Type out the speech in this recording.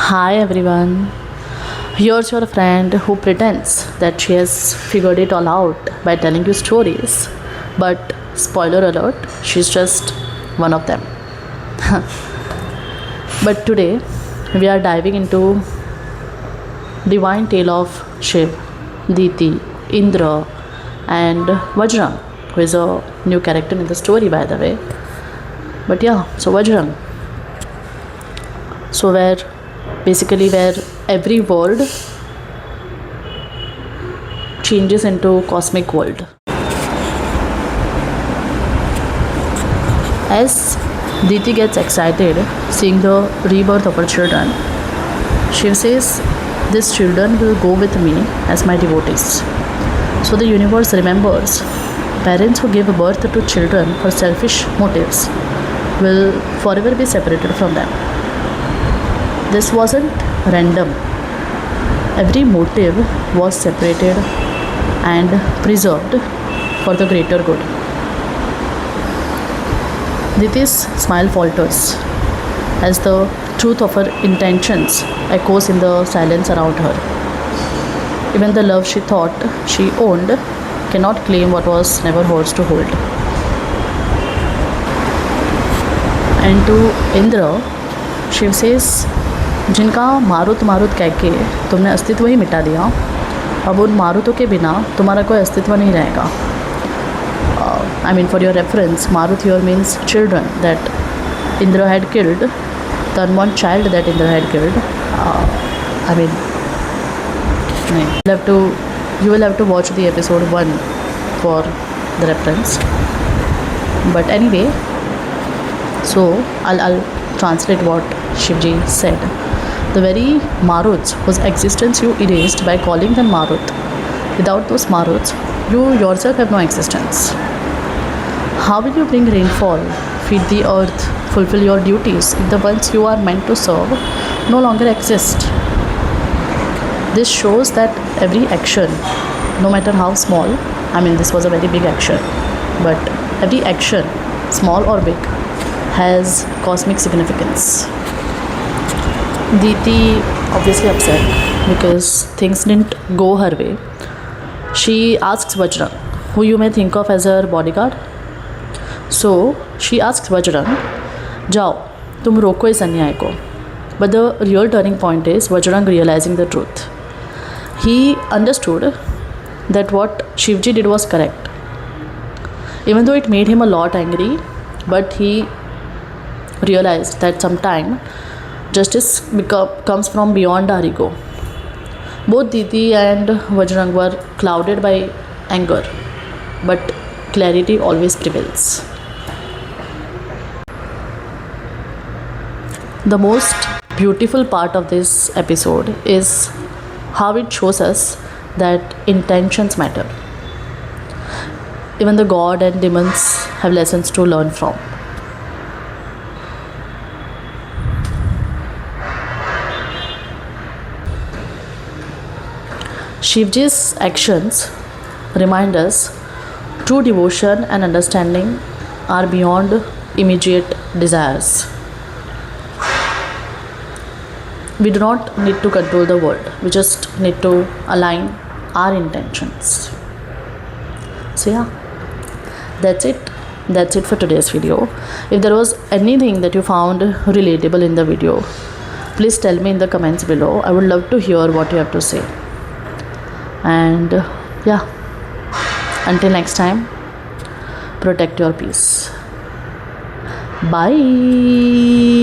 Hi everyone. Here's your friend who pretends that she has figured it all out by telling you stories. But spoiler alert, she's just one of them. But today we are diving into divine tale of Shiv, Diti, Indra and Vajrang, who is a new character in the story by the way. But yeah, so Vajrang. So where every word changes into cosmic world. As Diti gets excited seeing the rebirth of her children, she says, "These children will go with me as my devotees." So the universe remembers parents who give birth to children for selfish motives will forever be separated from them. This wasn't random. Every motive was separated and preserved for the greater good. Diti's smile falters as the truth of her intentions echoes in the silence around her. Even the love she thought she owned cannot claim what was never hers to hold. And to Indra, Shiv says, जिनका मारुत मारुत कह के तुमने अस्तित्व ही मिटा दिया, अब उन मारुतों के बिना तुम्हारा कोई अस्तित्व नहीं रहेगा. I mean, for your reference, Marut here means children that Indra had killed, the unborn child that Indra had killed. I mean, you will have to watch the episode 1 for the reference. But anyway, so I'll translate what Shivji said. The very Maruts whose existence you erased by calling them Marut. Without those Maruts, you yourself have no existence. How will you bring rainfall, feed the earth, fulfill your duties if the ones you are meant to serve no longer exist? This shows that every action, no matter how small, I mean this was a very big action, but every action, small or big, has cosmic significance. Diti obviously upset because things didn't go her way. She asks Vajrang, who you may think of as her bodyguard. So she asks Vajrang, जाओ तुम रोको इस अन्याय को. But the real turning point is Vajrang realizing the truth. He understood that what Shivji did was correct. Even though it made him a lot angry, but he realized that sometime justice comes from beyond our ego. Both Diti and Vajrang were clouded by anger, but clarity always prevails. The most beautiful part of this episode is how it shows us that intentions matter. Even the god and demons have lessons to learn from. Shivji's actions remind us true devotion and understanding are beyond immediate desires. We do not need to control the world, we just need to align our intentions. So yeah, that's it for today's video. If there was anything that you found relatable in the video, please tell me in the comments below. I would love to hear what you have to say. And yeah, until next time, protect your peace. Bye.